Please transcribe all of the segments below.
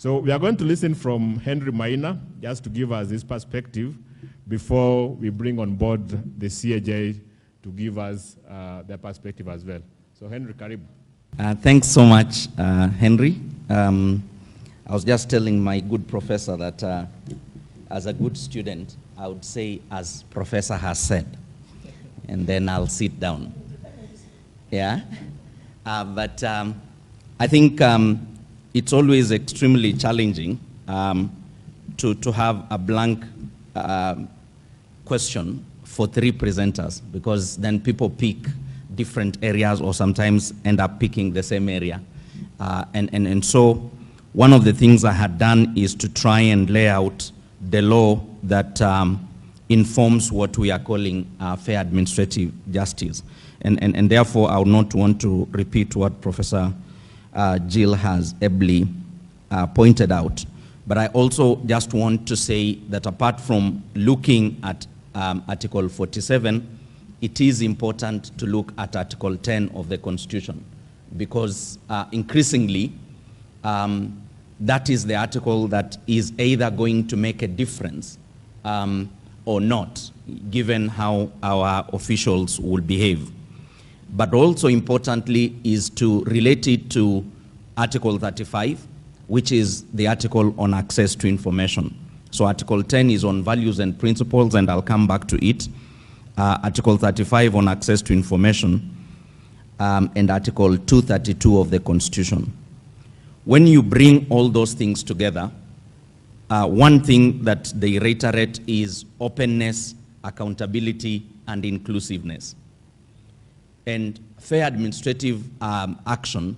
So we are going to listen from Henry Maina, just to give us his perspective before we bring on board the CAJ to give us their perspective as well. So Henry, karibu. Thanks so much, Henry. I was just telling my good professor that as a good student, I would say, as professor has said, and then I'll sit down. Yeah? But I think it's always extremely challenging to have a blank question for 3 presenters, because then people pick different areas or sometimes end up picking the same area. And so one of the things I had done is to try and lay out the law that informs what we are calling fair administrative justice. And therefore, I would not want to repeat what Professor Jill has ably pointed out. But I also just want to say that apart from looking at Article 47, it is important to look at Article 10 of the Constitution, because increasingly, that is the article that is either going to make a difference or not, given how our officials will behave. But also importantly is to relate it to Article 35, which is the article on access to information. So Article 10 is on values and principles, and I'll come back to it. Article 35 on access to information, and Article 232 of the Constitution. When you bring all those things together, one thing that they reiterate is openness, accountability, and inclusiveness. And fair administrative action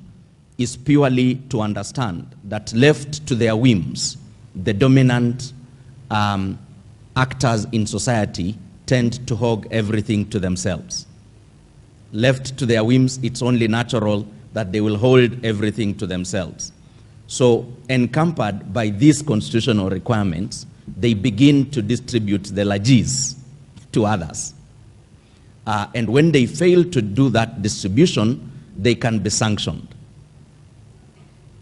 is purely to understand that left to their whims, the dominant actors in society tend to hog everything to themselves. Left to their whims, it's only natural that they will hold everything to themselves. So, encumbered by these constitutional requirements, they begin to distribute the largesse to others. And when they fail to do that distribution, they can be sanctioned.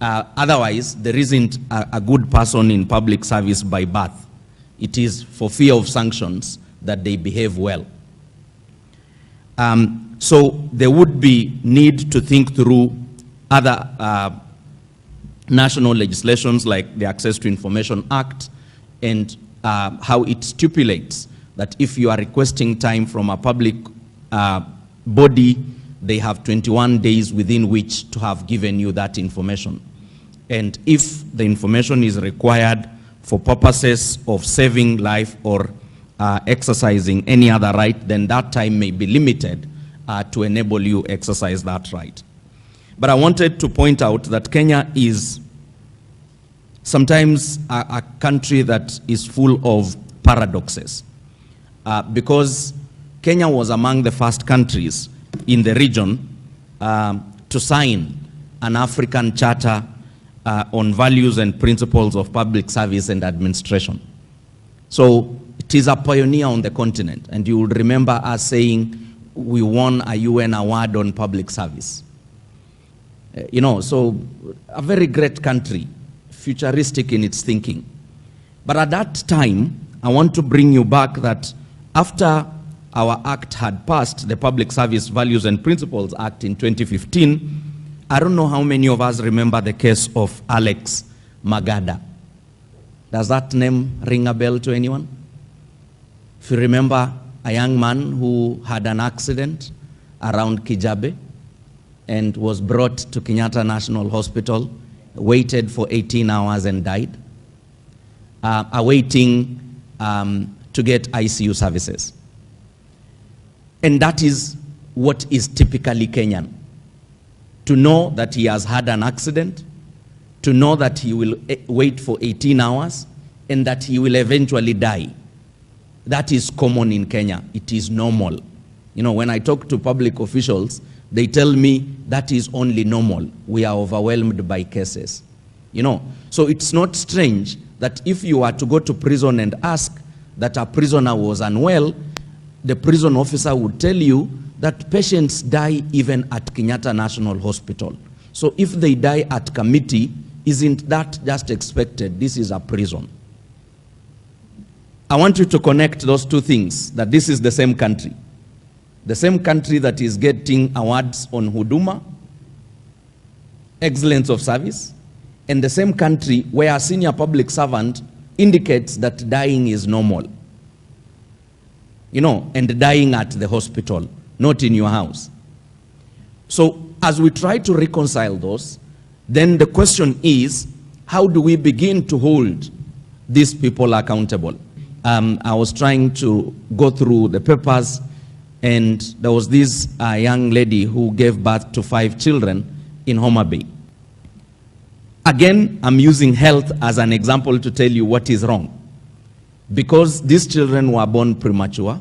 Otherwise, there isn't a good person in public service by birth. It is for fear of sanctions that they behave well. So there would be need to think through other national legislations like the Access to Information Act, and how it stipulates that if you are requesting time from a public body, they have 21 days within which to have given you that information. And if the information is required for purposes of saving life or exercising any other right, then that time may be limited to enable you exercise that right. But I wanted to point out that Kenya is sometimes a country that is full of paradoxes, because Kenya was among the first countries in the region to sign an African Charter on values and principles of public service and administration. So it is a pioneer on the continent, and you will remember us saying we won a UN award on public service. You know, so a very great country, futuristic in its thinking. But at that time, I want to bring you back that after our act had passed, the Public Service Values and Principles Act in 2015, I don't know how many of us remember the case of Alex Magada. Does that name ring a bell to anyone? If you remember, a young man who had an accident around Kijabe and was brought to Kenyatta National Hospital, waited for 18 hours and died, awaiting to get ICU services. And that is what is typically Kenyan. To know that he has had an accident, to know that he will wait for 18 hours, and that he will eventually die. That is common in Kenya. It is normal. You know, when I talk to public officials, they tell me that is only normal. We are overwhelmed by cases. You know, so it's not strange that if you are to go to prison and ask that a prisoner was unwell, the prison officer would tell you that patients die even at Kenyatta National Hospital. So if they die at committee, isn't that just expected? This is a prison. I want you to connect those two things, that this is the same country. The same country that is getting awards on Huduma, excellence of service, and the same country where a senior public servant indicates that dying is normal. You know, and dying at the hospital, not in your house. So as we try to reconcile those, then the question is, how do we begin to hold these people accountable? I was trying to go through the papers, and there was this young lady who gave birth to 5 children in Homa Bay. Again, I'm using health as an example to tell you what is wrong. Because these children were born premature,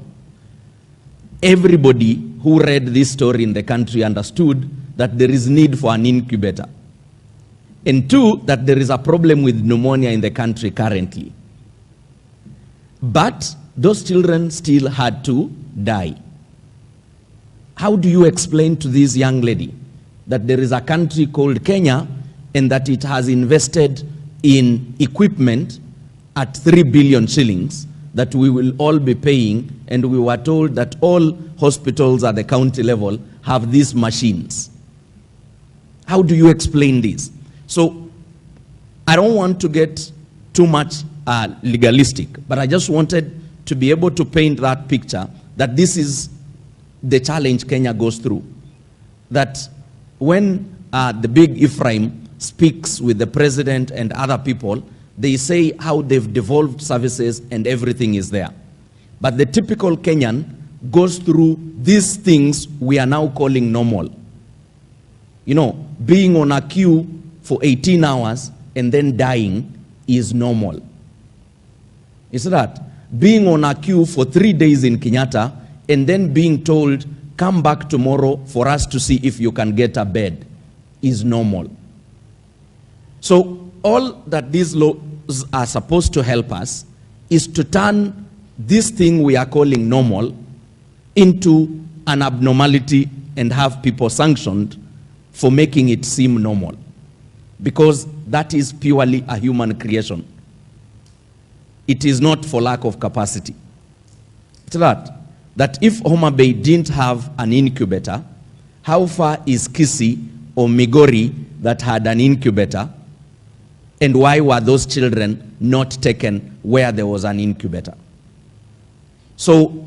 everybody who read this story in the country understood that there is need for an incubator. And 2, that there is a problem with pneumonia in the country currently. But those children still had to die. How do you explain to this young lady that there is a country called Kenya and that it has invested in equipment at 3 billion shillings that we will all be paying, and we were told that all hospitals at the county level have these machines? How do you explain this? So I don't want to get too much legalistic, but I just wanted to be able to paint that picture that this is the challenge Kenya goes through. That when the big Ephraim speaks with the president and other people, they say how they've devolved services and everything is there. But the typical Kenyan goes through these things we are now calling normal. You know, being on a queue for 18 hours and then dying is normal. Is that? Being on a queue for 3 days in Kenyatta and then being told, come back tomorrow for us to see if you can get a bed, is normal. So all that these laws are supposed to help us is to turn this thing we are calling normal into an abnormality and have people sanctioned for making it seem normal. Because that is purely a human creation. It is not for lack of capacity. It's that if Homa Bay didn't have an incubator, how far is Kisii or Migori that had an incubator? And why were those children not taken where there was an incubator? So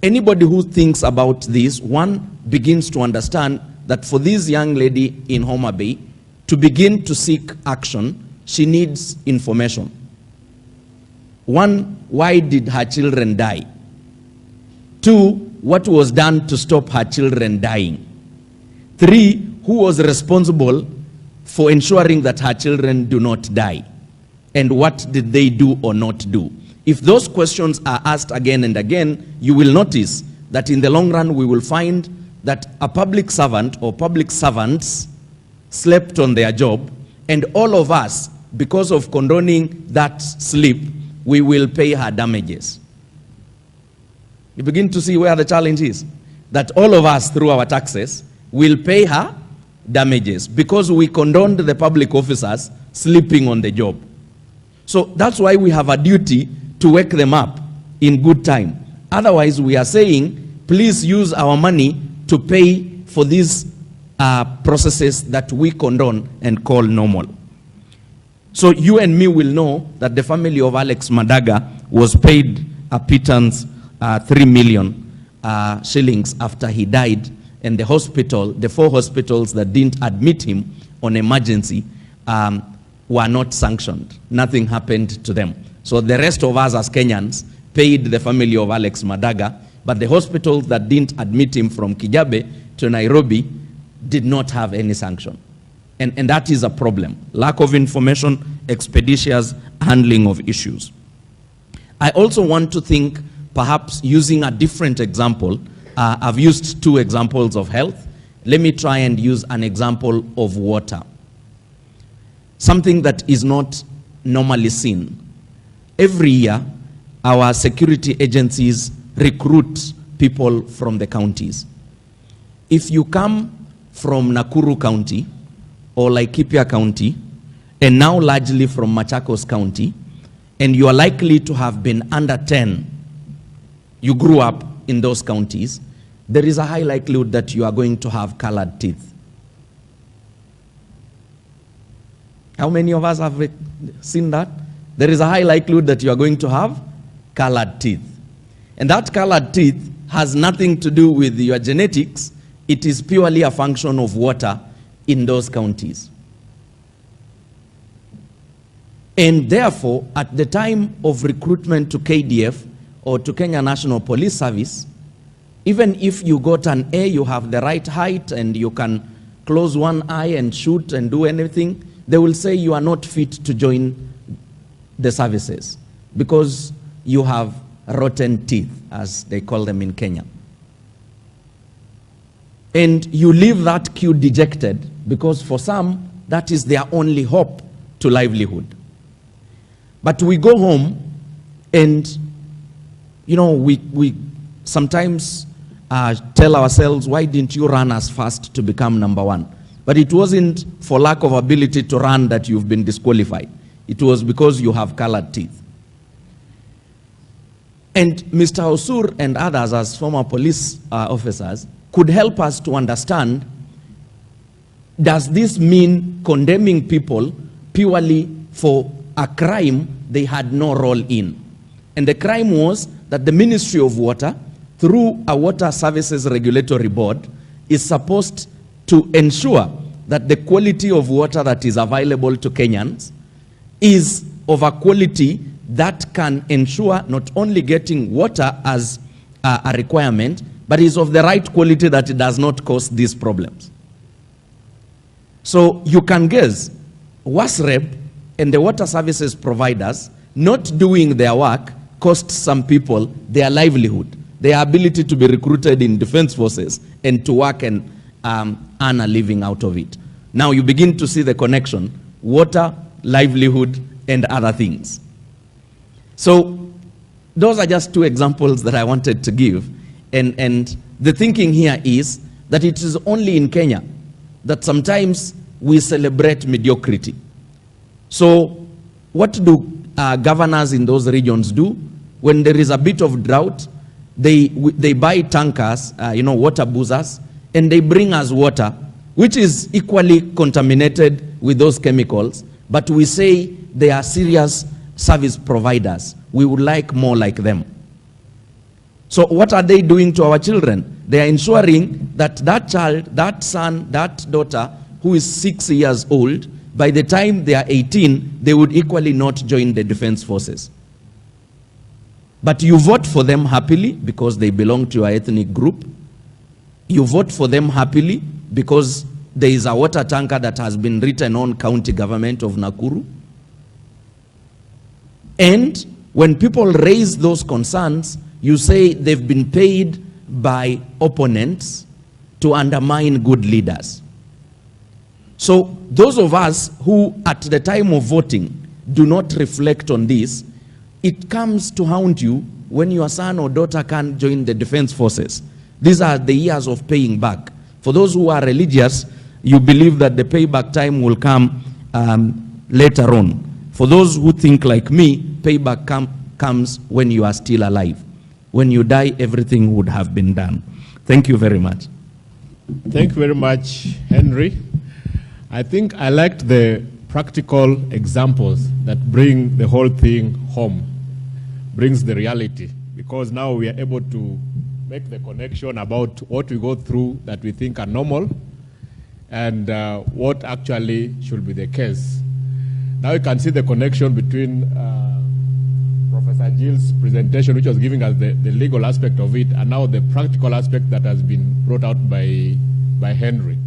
anybody who thinks about this, one begins to understand that for this young lady in Homa Bay to begin to seek action, she needs information. One, why did her children die? 2, what was done to stop her children dying? 3, who was responsible for ensuring that her children do not die? And what did they do or not do? If those questions are asked again and again, you will notice that in the long run we will find that a public servant or public servants slept on their job, and all of us, because of condoning that sleep, we will pay her damages. You begin to see where the challenge is. That all of us, through our taxes, will pay her damages because we condoned the public officers sleeping on the job. So that's why we have a duty to wake them up in good time. Otherwise, we are saying, please use our money to pay for these processes that we condone and call normal. So you and me will know that the family of Alex Madaga was paid a pittance 3 million shillings after he died, and the hospital, the 4 hospitals that didn't admit him on emergency were not sanctioned. Nothing happened to them. So the rest of us as Kenyans paid the family of Alex Madaga, but the hospitals that didn't admit him from Kijabe to Nairobi did not have any sanction. And that is a problem. Lack of information, expeditious handling of issues. I also want to think perhaps using a different example. I've used 2 examples of health. Let me try and use an example of water. Something that is not normally seen. Every year, our security agencies recruit people from the counties. If you come from Nakuru County or Laikipia County and now largely from Machakos County, and you are likely to have been under 10, you grew up in those counties, there is a high likelihood that you are going to have colored teeth. How many of us have seen that? There is a high likelihood that you are going to have colored teeth. And that colored teeth has nothing to do with your genetics. It is purely a function of water in those counties. And therefore, at the time of recruitment to KDF or to Kenya National Police Service, even if you got an A, you have the right height and you can close one eye and shoot and do anything, they will say you are not fit to join the services because you have rotten teeth, as they call them in Kenya. And you leave that queue dejected because for some, that is their only hope to livelihood. But we go home and, you know, we sometimes tell ourselves, why didn't you run as fast to become number one? But it wasn't for lack of ability to run that you've been disqualified. It was because you have colored teeth. And Mr. Osur and others as former police officers could help us to understand, does this mean condemning people purely for a crime they had no role in? And the crime was that the Ministry of Water, through a Water Services Regulatory Board, is supposed to ensure that the quality of water that is available to Kenyans is of a quality that can ensure not only getting water as a requirement, but is of the right quality that it does not cause these problems. So you can guess, WASREB and the water services providers not doing their work cost some people their livelihood, their ability to be recruited in defense forces and to work and earn a living out of it. Now you begin to see the connection, water, livelihood, and other things. So those are just two examples that I wanted to give. And the thinking here is that it is only in Kenya that sometimes we celebrate mediocrity. So what do governors in those regions do? When there is a bit of drought, they buy tankers, water boozers, and they bring us water, which is equally contaminated with those chemicals, but we say they are serious service providers. We would like more like them. So what are they doing to our children? They are ensuring that that child, that son, that daughter, who is 6 years old, by the time they are 18, they would equally not join the defense forces. But you vote for them happily because they belong to your ethnic group. You vote for them happily because there is a water tanker that has been written on county government of Nakuru. And when people raise those concerns, you say they've been paid by opponents to undermine good leaders. So those of us who at the time of voting do not reflect on this, it comes to haunt you when your son or daughter can't join the defense forces. These are the years of paying back. For those who are religious, you believe that the payback time will come later on. For those who think like me, payback comes when you are still alive. When you die, everything would have been done. Thank you very much. Thank you very much, Henry. I think I liked the practical examples that bring the whole thing home, brings the reality, because now we are able to make the connection about what we go through that we think are normal and what actually should be the case. Now you can see the connection between Professor Gill's presentation, which was giving us the legal aspect of it, and now the practical aspect that has been brought out by Henry.